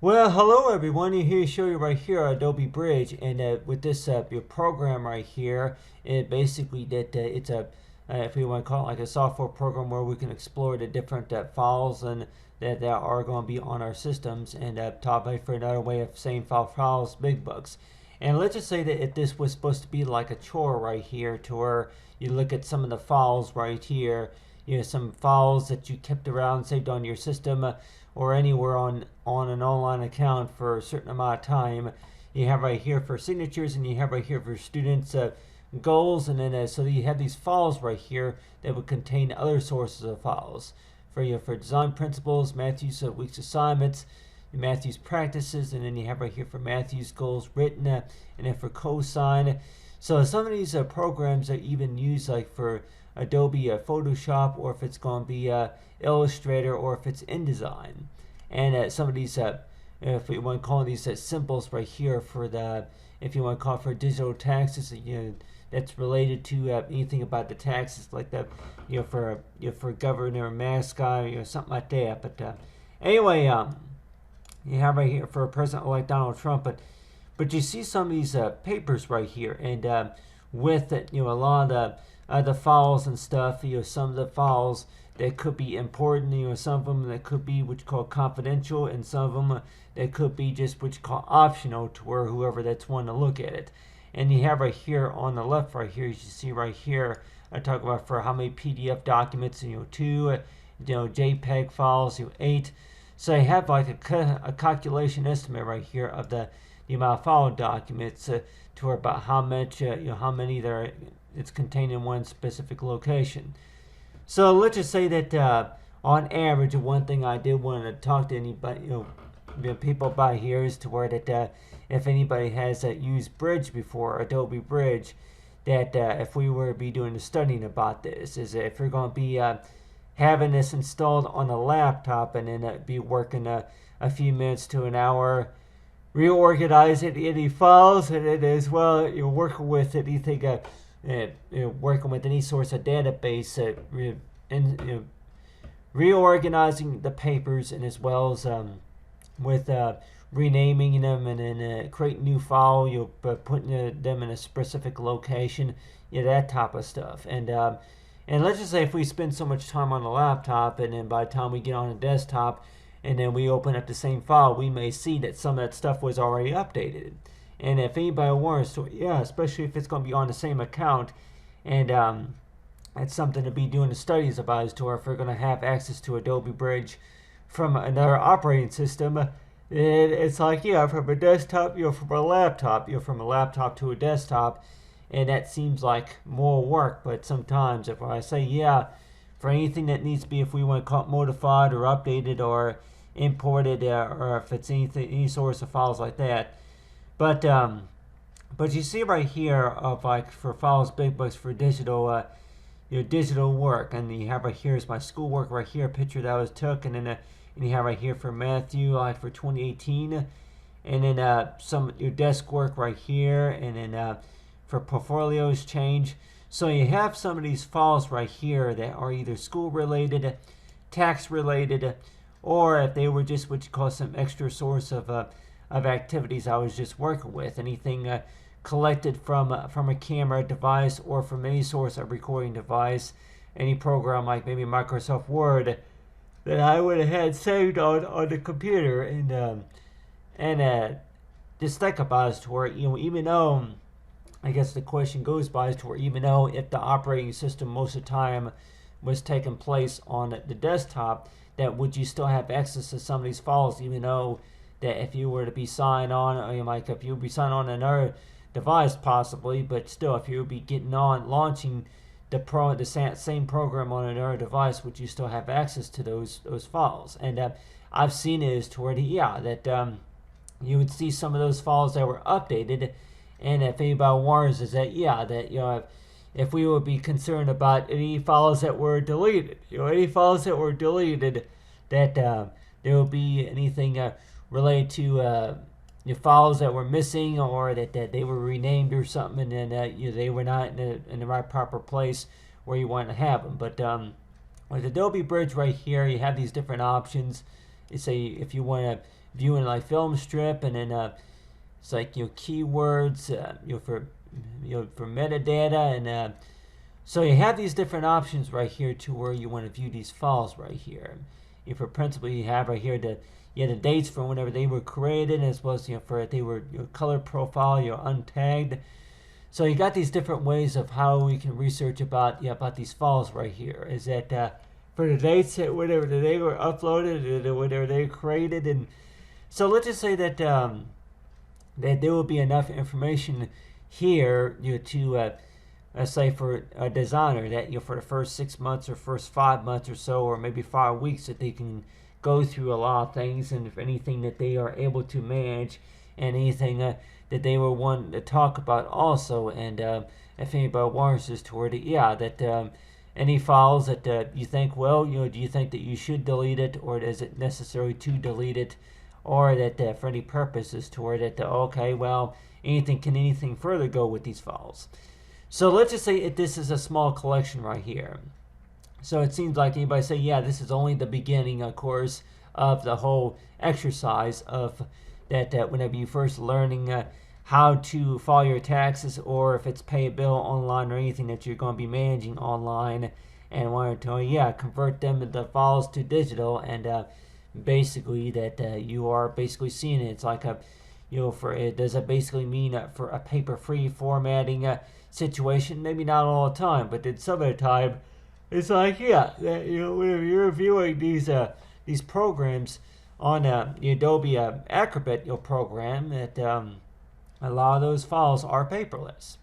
Well, hello everyone. Here to show you right here Adobe Bridge, and with this your program right here, it basically it's a if we want to call it like a software program where we can explore the different files and that are going to be on our systems, and top right for another way of saying files, big bucks. And let's just say that if this was supposed to be like a chore right here, to where you look at some of the files right here, some files that you kept around saved on your system. Or anywhere on an online account for a certain amount of time. You have right here for signatures, and you have right here for students' goals, and then so you have these files right here that would contain other sources of files for design principles, Matthew's week's assignments, Matthew's practices, and then you have right here for Matthew's goals written, and then for cosign. So some of these programs are even used like for Adobe Photoshop, or if it's going to be Illustrator, or if it's InDesign. And some of these, if we want to call these symbols right here for the, if you want to call it for digital taxes, that's related to anything about the taxes, like that, for governor, mascot, something like that. But anyway, you have right here for a president like Donald Trump, but you see some of these papers right here, and with it, a lot of the files and stuff, some of the files that could be important, some of them that could be what you call confidential, and some of them that could be just what you call optional to where whoever that's wanting to look at it. And you have right here on the left right here, you see right here, I talk about for how many PDF documents, 2, JPEG files, 8. So I have like a calculation estimate right here of the amount of file documents to about how much, how many there it's contained in one specific location. So let's just say that on average, one thing I did want to talk to anybody, people about here is to where that if anybody has used Bridge before, Adobe Bridge, that if we were to be doing the studying about this, is if you're going to be having this installed on a laptop and then be working a few minutes to an hour, reorganize it any files, and then as well you're working with anything. Working with any source of database, and reorganizing the papers, and as well as with renaming them, and then creating new file, putting them in a specific location, that type of stuff. And let's just say if we spend so much time on the laptop, and then by the time we get on the desktop, and then we open up the same file, we may see that some of that stuff was already updated. And if anybody wants to, especially if it's going to be on the same account, and it's something to be doing the studies about, as to where if we're going to have access to Adobe Bridge from another operating system, it's like, from a desktop, from a laptop, from a laptop to a desktop, and that seems like more work. But sometimes if I say, for anything that needs to be, if we want to call it modified or updated or imported, or if it's any source of files like that. But you see right here of like for files, big books for digital, digital work, and you have right here is my schoolwork right here, a picture that was took, and then and you have right here for Matthew like for 2018, and then some your desk work right here, and then for portfolios change. So you have some of these files right here that are either school related, tax related, or if they were just what you call some extra source of activities I was just working with, anything collected from a camera device or from any source of recording device, any program like maybe Microsoft Word that I would have had saved on the computer, and just think about it to where even though I guess the question goes by is to where even though if the operating system most of the time was taking place on the desktop, that would you still have access to some of these files, even though that if you were to be signed on, like if you would be signed on another device possibly, but still if you would be getting on, launching the same program on another device, would you still have access to those files? And I've seen it as to where that you would see some of those files that were updated, and if anybody warns is that if we would be concerned about any files that were deleted, that there will be anything related to files that were missing, or that they were renamed or something, and then they were not in the right proper place where you want to have them. But with Adobe Bridge right here, you have these different options. You say if you want to viewing like film strip, and then it's like keywords, for metadata, and so you have these different options right here to where you want to view these files right here. For principal, you have right here the dates from whenever they were created, as well as for if they were your color profile, your untagged. So you got these different ways of how we can research about these files right here. Is that for the dates that whenever they were uploaded, or whenever they were created, and so let's just say that that there will be enough information here to say for a designer that for the first 6 months or first 5 months or so, or maybe 5 weeks, that they can go through a lot of things, and if anything that they are able to manage, and anything that they were wanting to talk about also, and if anybody wants us toward it, that any files that you think, well, do you think that you should delete it, or is it necessary to delete it, or that for any purposes toward it, okay, well, can anything further go with these files? So let's just say this is a small collection right here. So it seems like anybody say, this is only the beginning, of course, of the whole exercise of that whenever you first learning how to file your taxes, or if it's pay a bill online or anything that you're going to be managing online, and want to convert them the files to digital, and basically that you are basically seeing it. It's like for it does it basically mean for a paper-free formatting situation? Maybe not all the time, but at some of the time, it's like that whenever you're viewing these programs on the Adobe Acrobat program, that a lot of those files are paperless.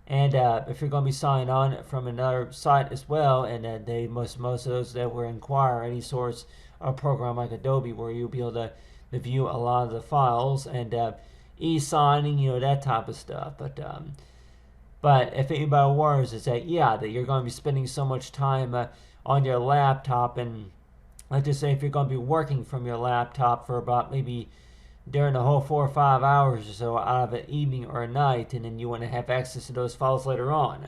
And if you're going to be signing on from another site as well, and they most of those that will require any source of program like Adobe, where you'll be able to view a lot of the files, and e-signing, that type of stuff. But if anybody worries, is that that you're going to be spending so much time on your laptop, and let's just say if you're going to be working from your laptop for about maybe during the whole 4 or 5 hours or so out of an evening or a night, and then you want to have access to those files later on,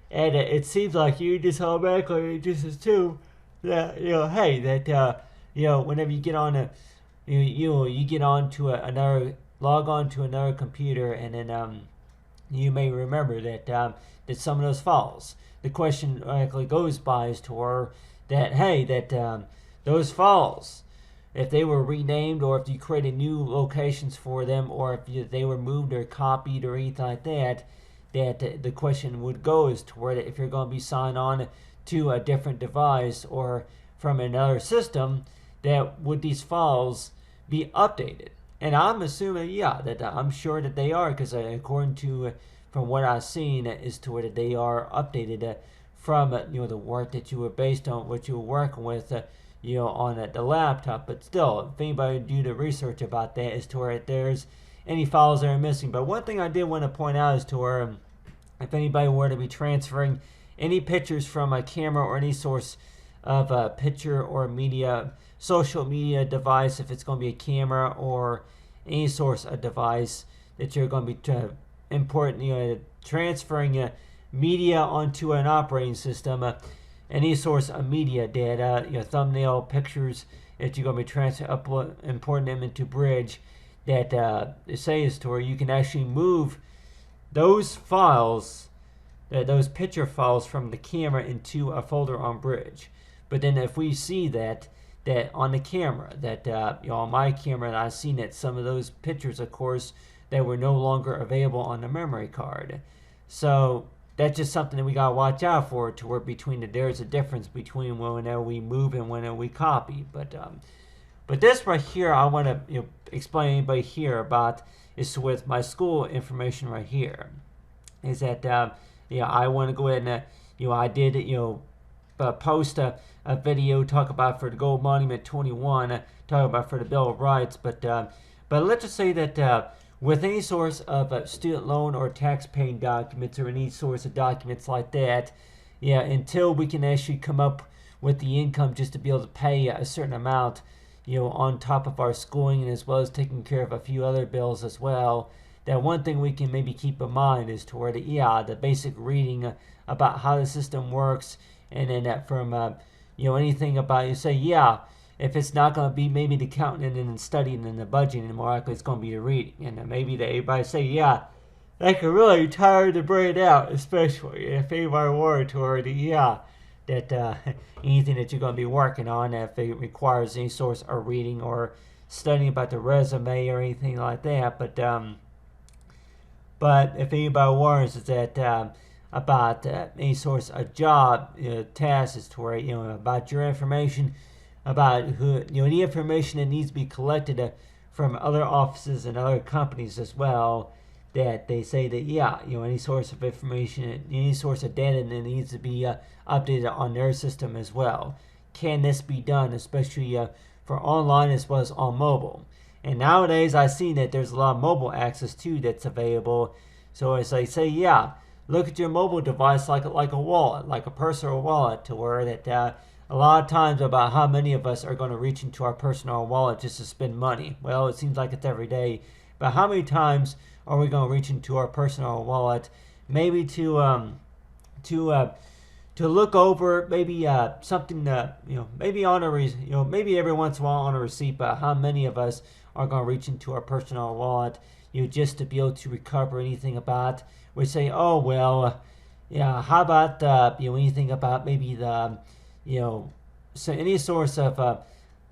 and it seems like you just automatically just assume that hey, that whenever you get on you get on to log on to another computer, and then you may remember that that some of those files, the question actually goes by is to where that, hey, that those files, if they were renamed, or if you created new locations for them, or if they were moved or copied or anything like that, that the question would go is to where if you're going to be signed on to a different device or from another system, that would these files be updated? And I'm assuming, that I'm sure that they are, because according to from what I've seen, is to where they are updated from the work that you were based on, what you were working with, on the laptop. But still, if anybody do the research about that, is to where if there's any files that are missing. But one thing I did want to point out is to where if anybody were to be transferring any pictures from a camera or any source of a picture or media, social media device, if it's going to be a camera or any source of device that you're going to be importing, transferring media onto an operating system, any source of media data, thumbnail pictures that you're going to be importing them into Bridge, that it says to where you can actually move those files, those picture files from the camera into a folder on Bridge. But then if we see that on the camera, that on my camera, I've seen that some of those pictures, of course, that were no longer available on the memory card. So that's just something that we gotta watch out for, to where there's a difference between when we move and when we copy. But this right here, I want to explain anybody here about is with my school information right here. Is that I want to go ahead and I did post a video talk about for the Gold Monument 21, talk about for the Bill of Rights. But let's just say that with any source of student loan or tax paying documents, or any source of documents like that, until we can actually come up with the income just to be able to pay a certain amount, on top of our schooling, and as well as taking care of a few other bills as well, that one thing we can maybe keep in mind is to where the basic reading about how the system works, and then that from anything about if it's not going to be maybe the counting and the studying and the budgeting, more likely it's going to be the reading. And maybe everybody say, yeah, that can really tire the brain out, especially if anybody worried toward that anything that you're going to be working on, if it requires any sort of reading or studying about the resume or anything like that. But if anybody worries that about any sort of job tasks to where about your information, about who the information that needs to be collected from other offices and other companies as well, that they say that any source of information, any source of data that needs to be updated on their system as well. Can this be done, especially for online as well as on mobile? And nowadays I've seen that there's a lot of mobile access too that's available. So as I say, look at your mobile device like a wallet, like a personal wallet, to where that a lot of times about how many of us are going to reach into our personal wallet just to spend money. Well, it seems like it's every day, but how many times are we going to reach into our personal wallet, maybe to look over maybe something maybe on a maybe every once in a while on a receipt, but how many of us are going to reach into our personal wallet just to be able to recover anything about, we say, oh well, how about anything about maybe the so any source of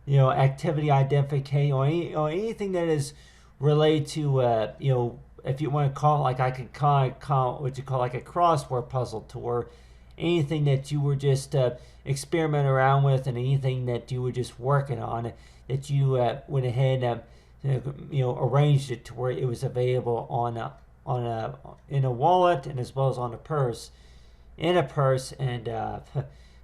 activity identification or anything that is related to if you want to call it, like I could call what you call like a crossword puzzle, to where anything that you were just experimenting around with and anything that you were just working on, that you went ahead and arranged it to where it was available in a wallet and as well as on a purse, in a purse and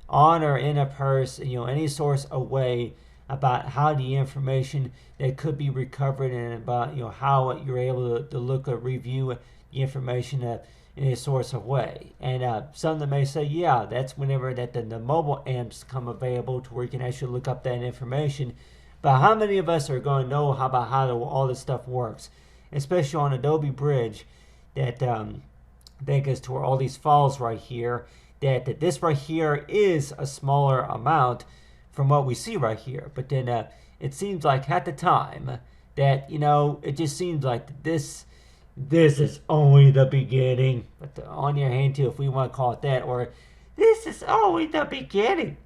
on or in a purse, any source of way about how the information that could be recovered and about how you're able to look or review the information in a source of way. And some that may say, that's whenever that the mobile apps come available to where you can actually look up that information. But how many of us are going to know how all this stuff works, especially on Adobe Bridge, that take us to where all these files right here, that this right here is a smaller amount from what we see right here. But then it seems like at the time that it just seems like this is only the beginning. But on your hand too, if we want to call it that, or this is only the beginning.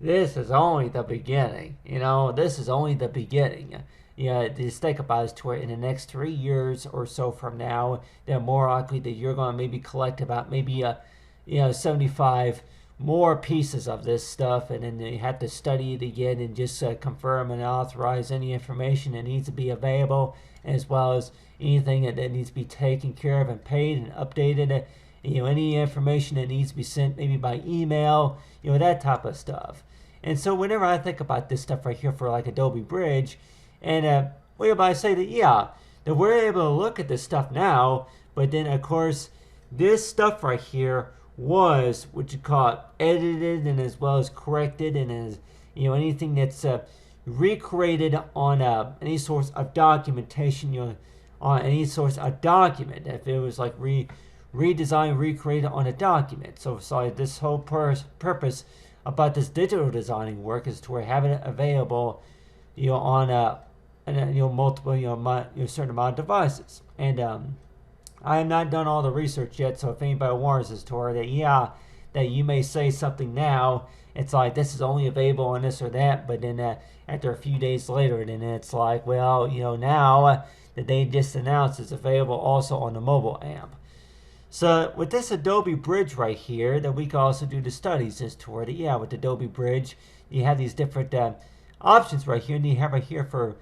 This is only the beginning. This is only the beginning. Just think about it, to where in the next 3 years or so from now, they're more likely that you're going to maybe collect about maybe 75 more pieces of this stuff, and then you have to study it again and just confirm and authorize any information that needs to be available, as well as anything that needs to be taken care of and paid and updated. Any information that needs to be sent maybe by email, that type of stuff. And so whenever I think about this stuff right here for like Adobe Bridge, and whereby I say that that we're able to look at this stuff now, but then of course this stuff right here was what you call it, edited and as well as corrected, and as anything that's recreated on any source of documentation, on any source of document, if it was like redesigned, recreated on a document. So this whole purpose about this digital designing work is to having it available on multiple certain amount of devices. And I have not done all the research yet, so if anybody warns us to her that you may say something now, it's like this is only available on this or that, but then after a few days later, then it's like, well, now that they just announced it's available also on the mobile app. So with this Adobe Bridge right here, that we can also do the studies is to where with Adobe Bridge, you have these different options right here, and you have right here for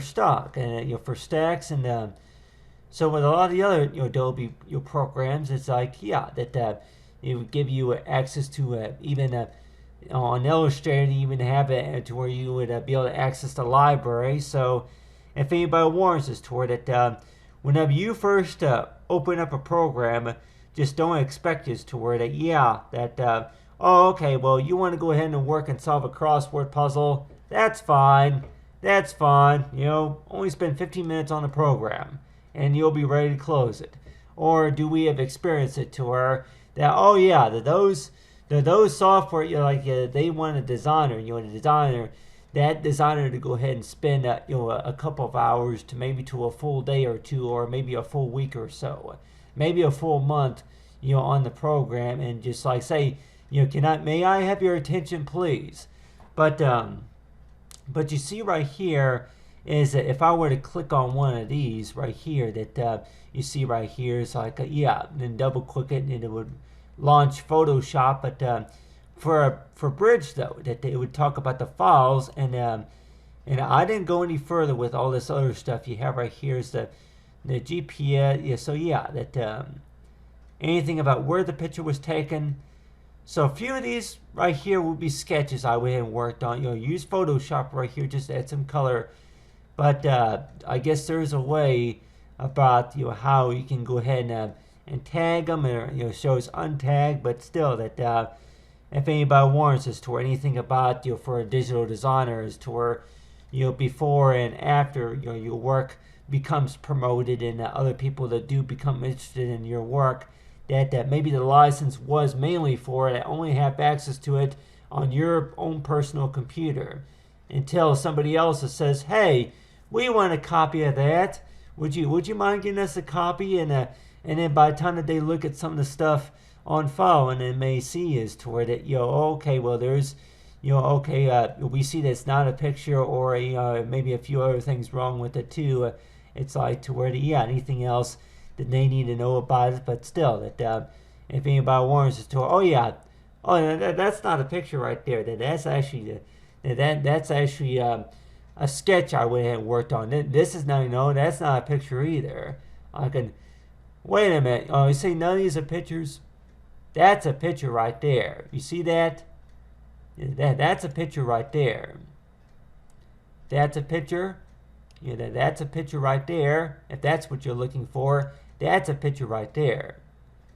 stock and for stacks, and so with a lot of the other Adobe programs, it's like that it would give you access to even on Illustrator, even have it to where you would be able to access the library. So if anybody warns us toward it, whenever you first open up a program, just don't expect us to where that oh, okay, well, you want to go ahead and work and solve a crossword puzzle, that's fine, only spend 15 minutes on the program and you'll be ready to close it. Or do we have experienced it to where that those software, they want a designer, the designer that designer to go ahead and spend a couple of hours to maybe to a full day or two, or maybe a full week or so, maybe a full month, on the program, and just like say, may I have your attention, please? But you see right here is that if I were to click on one of these right here, that you see right here is like then double click it and it would launch Photoshop. But for Bridge though, that it would talk about the files, and I didn't go any further with all this other stuff you have right here is the GPS. Yeah, so that anything about where the picture was taken. So a few of these right here will be sketches I went and worked on. Use Photoshop right here just to add some color. But I guess there's a way about how you can go ahead and tag them, or shows untagged, but still that if anybody warrants us to where anything about for a digital designer is to where before and after your work becomes promoted, and other people that do become interested in your work, that maybe the license was mainly for that only have access to it on your own personal computer, until somebody else says, hey, we want a copy of that. Would you mind giving us a copy? And then by the time that they look at some of the stuff on file, and they may see is toward it, okay, well there's, we see that's not a picture, or maybe a few other things wrong with it too. It's like to where anything else that they need to know about it, but still that if anybody warrants us to, that's not a picture right there. That's actually a sketch I went ahead and worked on. This is not, that's not a picture either. I can, wait a minute. Oh, you see none of these are pictures? That's a picture right there. You see that? That's a picture right there. That's a picture. That's a picture right there. If that's what you're looking for, that's a picture right there.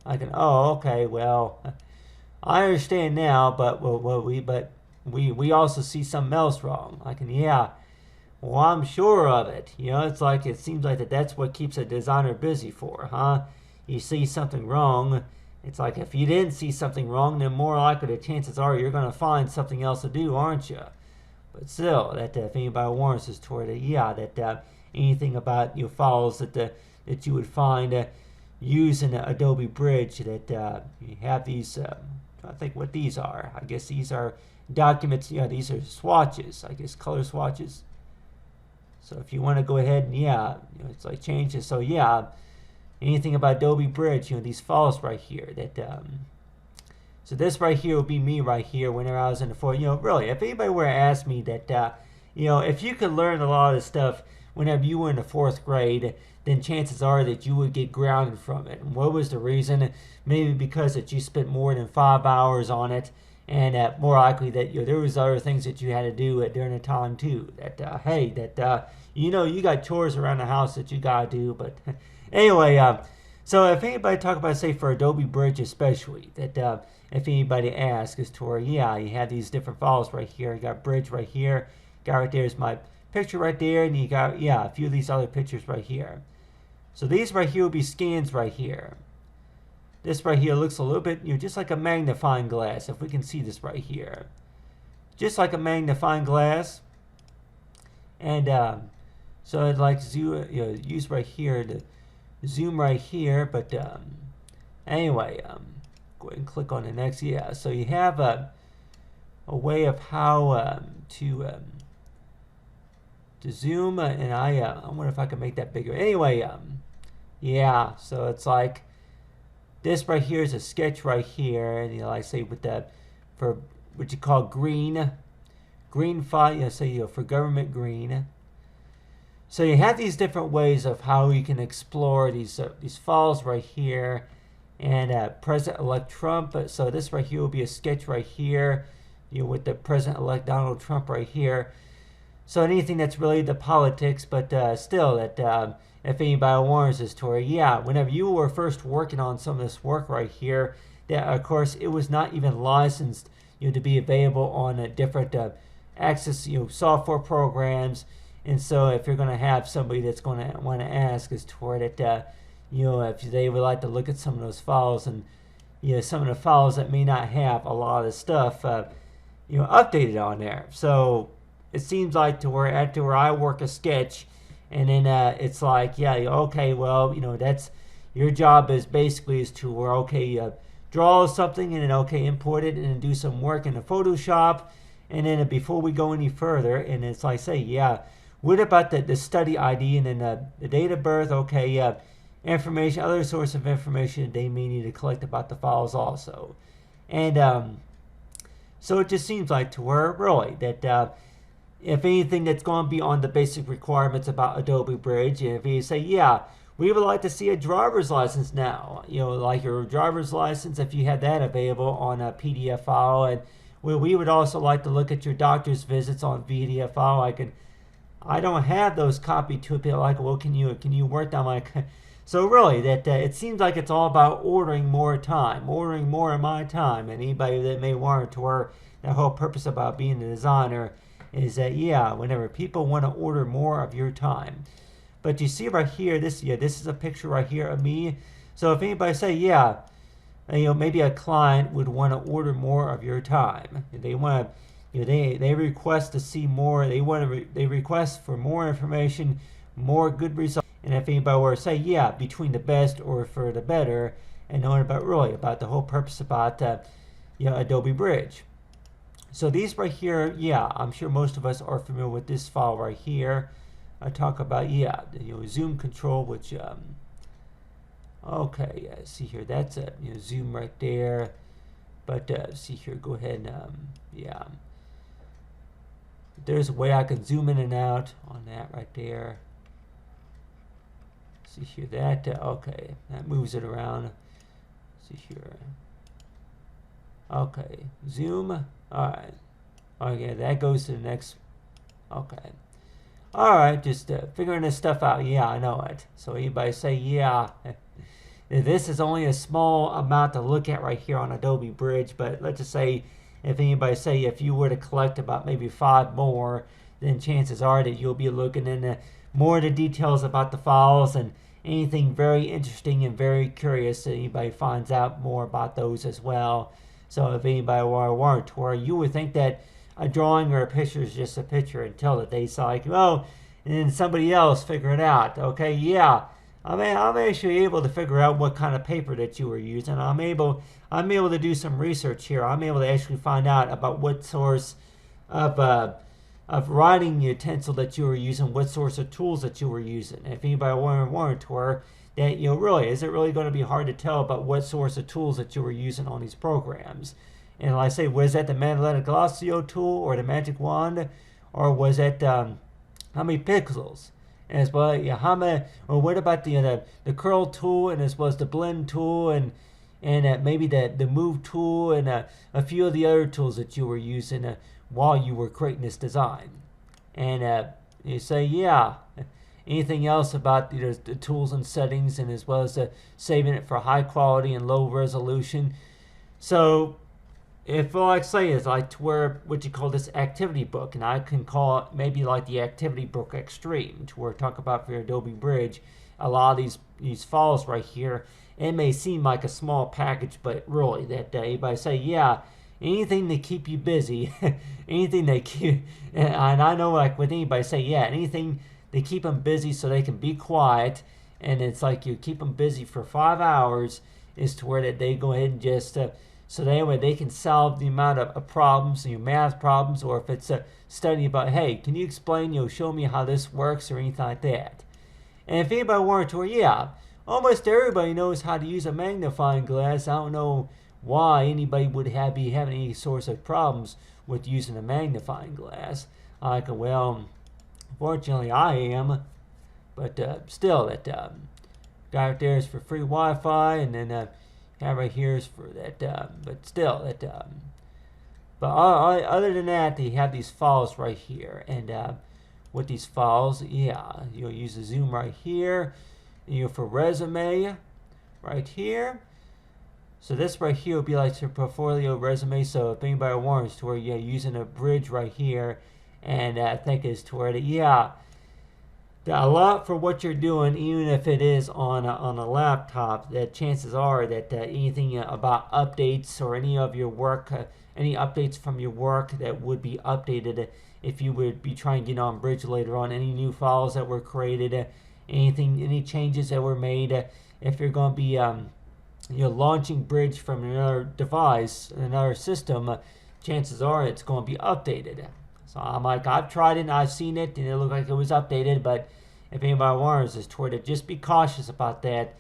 I can, okay, well, I understand now, but we also see something else wrong. I can, well, I'm sure of it. It's like, it seems like that's what keeps a designer busy for, huh? You see something wrong. It's like if you didn't see something wrong, then more likely the chances are you're going to find something else to do, aren't you? But still, that if anybody warrants us toward it, that anything about files that you would find using Adobe Bridge, that you have these. I think what these are. I guess these are documents. These are swatches. I guess color swatches. So if you want to go ahead and it's like change it. So anything about Adobe Bridge, these files right here. That so this right here will be me right here whenever I was in the fourth. Really, if anybody were to ask me that, if you could learn a lot of stuff whenever you were in the fourth grade, then chances are that you would get grounded from it. And what was the reason? Maybe because that you spent more than 5 hours on it, and more likely that there was other things that you had to do during the time too. That you got chores around the house that you gotta do. But anyway, so if anybody talk about, say, for Adobe Bridge especially, that if anybody asks as to where, you have these different files right here. You got Bridge right here. Got right there is my picture right there, and you got a few of these other pictures right here. So these right here will be scans right here. This right here looks a little bit, just like a magnifying glass. If we can see this right here, just like a magnifying glass. And so I'd like to use right here to zoom right here. But anyway, go ahead and click on the next. So you have a way of how to zoom, and I wonder if I can make that bigger. Anyway, so it's like this right here is a sketch right here, and like say with that for what you call green file, for government green. So you have these different ways of how you can explore these files right here, and President-elect Trump. So this right here will be a sketch right here, with the President-elect Donald Trump right here. So anything that's related to politics, but still, that if anybody warrants this, Tori, whenever you were first working on some of this work right here, that of course it was not even licensed, to be available on different access, software programs. And so if you're going to have somebody that's going to want to ask as toward it, if they would like to look at some of those files, and some of the files that may not have a lot of the stuff updated on there. So it seems like to where after I work a sketch, and then it's like, yeah, okay, well, that's your job is basically is to where, okay, draw something and then, okay, import it and then do some work in the Photoshop. And then before we go any further, and it's like, say, yeah, what about the study ID and then the date of birth? Okay, information, other source of information they may need to collect about the files also. And so it just seems like to where really that if anything that's going to be on the basic requirements about Adobe Bridge, and if you say, yeah, we would like to see a driver's license now, like your driver's license, if you had that available on a PDF file, and we would also like to look at your doctor's visits on PDF file. I don't have those copied to it, but like, well, can you work on my so really that it seems like it's all about ordering more of my time, and anybody that may want to where the whole purpose about being a designer is that, yeah, whenever people want to order more of your time. But you see right here, this is a picture right here of me. So if anybody say, yeah, maybe a client would want to order more of your time. They want to, they request to see more. They request for more information, more good results. And if anybody were to say, yeah, between the best or for the better, and knowing about the whole purpose about Adobe Bridge. So these right here, yeah, I'm sure most of us are familiar with this file right here. I talk about, yeah, zoom control, which okay, see here, that's a zoom right there. But see here, go ahead and yeah, there's a way I can zoom in and out on that right there. See here, that okay, that moves it around. See here, okay, zoom. All right, okay, that goes to the next. Okay, all right, just figuring this stuff out. Yeah, I know it. So anybody say, yeah, this is only a small amount to look at right here on Adobe Bridge, but let's just say if anybody say if you were to collect about maybe 5 more, then chances are that you'll be looking into more of the details about the files and anything very interesting and very curious that anybody finds out more about those as well. So if anybody weren't, where you would think that a drawing or a picture is just a picture until that they saw, like, oh, and then somebody else figure it out. Okay, yeah, I'm actually able to figure out what kind of paper that you were using. I'm able to do some research here. I'm able to actually find out about what source of writing utensil that you were using, what source of tools that you were using. And if anybody wanted to where that, really, is it really going to be hard to tell about what source of tools that you were using on these programs? And like I say, was that the magnetic glossio tool or the magic wand, or was that how many pixels? And as well, yeah, how many? Or what about the curl tool, and as well as the blend tool, and maybe the move tool, and a few of the other tools that you were using while you were creating this design. And you say, yeah. Anything else about the tools and settings, and as well as saving it for high quality and low resolution. So if all I say is like to where what you call this activity book, and I can call it maybe like the activity book extreme, to where talk about for your Adobe Bridge, a lot of these files right here, it may seem like a small package, but really that anybody say, yeah, anything to keep you busy, anything that keep, and I know like with anybody say, yeah, anything they keep them busy so they can be quiet, and it's like you keep them busy for 5 hours is to where that they go ahead and just so that way they can solve the amount of problems, math problems, or if it's a study about, hey, can you explain, show me how this works or anything like that. And if anybody wanted to, yeah, almost everybody knows how to use a magnifying glass. I don't know why anybody would be having any sorts of problems with using a magnifying glass. Like, well, fortunately I am, but still, that guy right there is for free Wi-Fi, and then have right here is for that, but still, that, but other than that, they have these files right here, and with these files, yeah, you'll use the zoom right here, for resume, right here. So this right here will be like your portfolio resume. So if anybody wants to where you're using a bridge right here, and I think it's to where yeah, a lot for what you're doing, even if it is on a laptop, that chances are that anything about updates or any of your work, any updates from your work that would be updated, if you would be trying to get on Bridge later on, any new files that were created, any changes that were made, if you're going to be launching Bridge from another device, another system, chances are it's going to be updated. So I'm like, I've tried it and I've seen it and it looked like it was updated, but if anybody warns us toward it, just be cautious about that.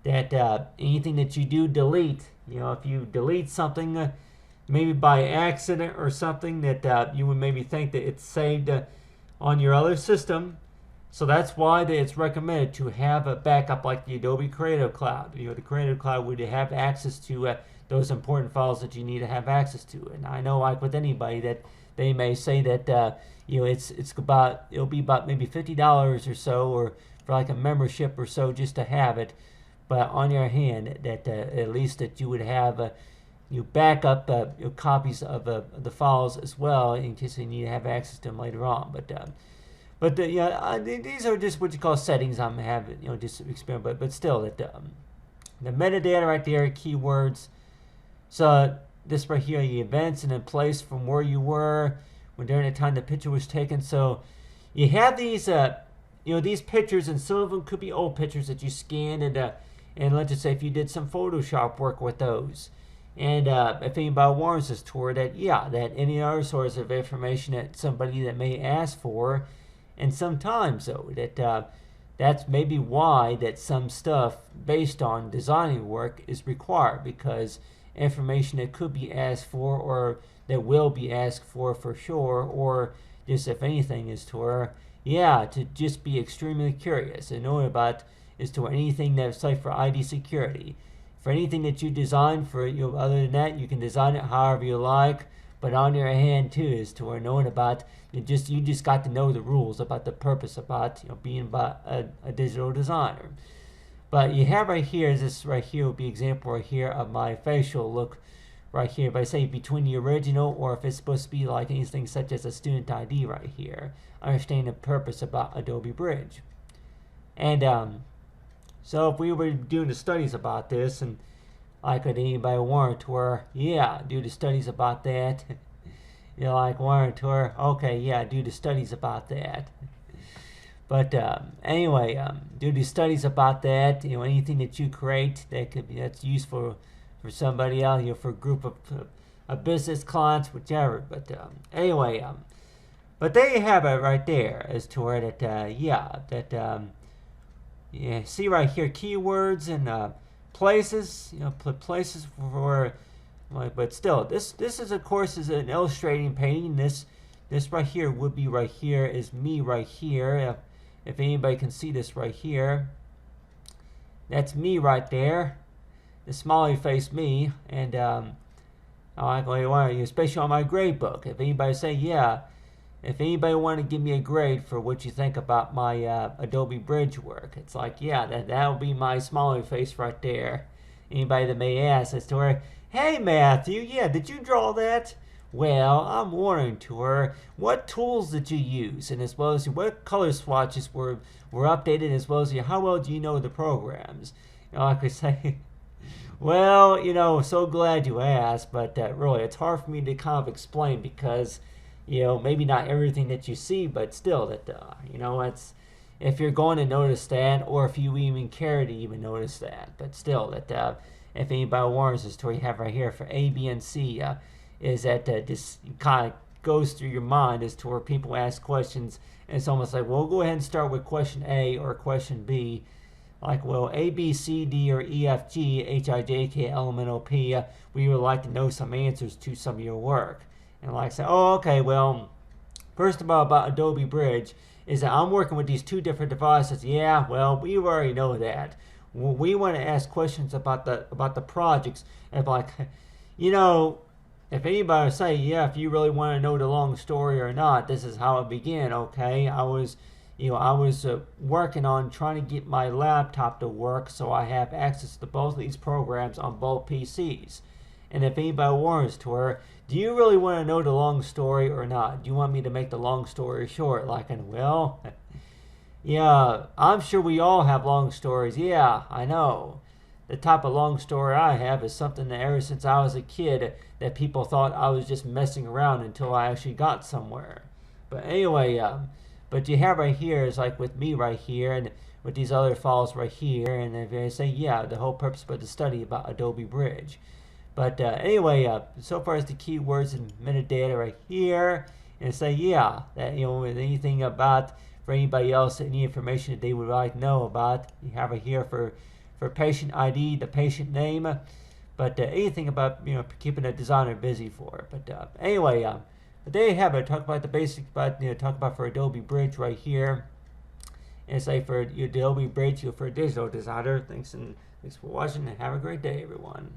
Anything that you do delete, if you delete something, maybe by accident or something, that you would maybe think that it's saved on your other system. So that's why it's recommended to have a backup like the Adobe Creative Cloud. The Creative Cloud would have access to those important files that you need to have access to. And I know, like with anybody, that they may say that it'll be about maybe $50 or so, or for like a membership or so, just to have it. But on your hand, that at least that you would have you back up copies of the files as well, in case you need to have access to them later on. But these are just what you call settings I'm having, just experiment. But still, that the metadata right there, keywords. So this right here, the events and in place from where you were when during the time the picture was taken. So you have these, these pictures, and some of them could be old pictures that you scanned, and let's just say if you did some Photoshop work with those. And if anybody warns us toward that, that any other source of information that somebody that may ask for. And sometimes, though, that's maybe why that some stuff based on designing work is required, because information that could be asked for, or that will be asked for sure, or just if anything is to just be extremely curious and know about is to anything that's like for ID security. For anything that you design for, other than that, you can design it however you like. But on your hand too is to knowing about you just got to know the rules about the purpose about being a digital designer. But you have right here, this right here would be example right here of my facial look right here. If I say between the original, or if it's supposed to be like anything such as a student ID right here, understand the purpose about Adobe Bridge. And so if we were doing the studies about this, and like could anybody warrant where, do the studies about that. Like warrant where, okay, do the studies about that. But anyway, do the studies about that. Anything that you create that's useful for somebody else, for a group of business clients, whichever. But anyway, but there you have it right there, as to where see right here, keywords and places, places for, but still, this is of course is an illustrating painting. This right here would be right here is me right here. If anybody can see this right here, that's me right there, the smiley face me. And especially on my grade book. If anybody say if anybody want to give me a grade for what you think about my Adobe Bridge work, it's like, that'll be my smiley face right there. Anybody that may ask as to where, hey Matthew, did you draw that? Well, I'm wondering to her, what tools did you use, and as well as what color swatches were updated, as well as how well do you know the programs? I could say, well, so glad you asked, but really, it's hard for me to kind of explain, because maybe not everything that you see, but still that, it's, if you're going to notice that, or if you even care to even notice that, but still that, if anybody warns us to what you have right here for A, B, and C, is that just kind of goes through your mind as to where people ask questions, and it's almost like, well, go ahead and start with question A or question B. Like, well, A, B, C, D, or E, F, G, H, I, J, K, L, M, N, O, P, we would like to know some answers to some of your work. And like I say, okay, well, first of all, about Adobe Bridge, is that I'm working with these two different devices. Well, we already know that. Well, we want to ask questions about the projects. And like, if anybody would say, if you really want to know the long story or not, this is how it began. Okay, I was working on trying to get my laptop to work, so I have access to both of these programs on both PCs. And if anybody warns to her, do you really want to know the long story or not? Do you want me to make the long story short? I'm sure we all have long stories. I know. The type of long story I have is something that ever since I was a kid that people thought I was just messing around until I actually got somewhere. But anyway, but you have right here is like with me right here and with these other files right here, and if I say, yeah, the whole purpose of the study about Adobe Bridge. But anyway, so far as the keywords and metadata right here, and say, yeah, that, you know, anything about, for anybody else, any information that they would like to know about, you have it here for patient ID, the patient name, but anything about, you know, keeping a designer busy for. But anyway, there you have it. Talk about the basic, but you know, talk about for Adobe Bridge right here, and say for your Adobe Bridge, for a digital designer. Thanks for watching, and have a great day, everyone.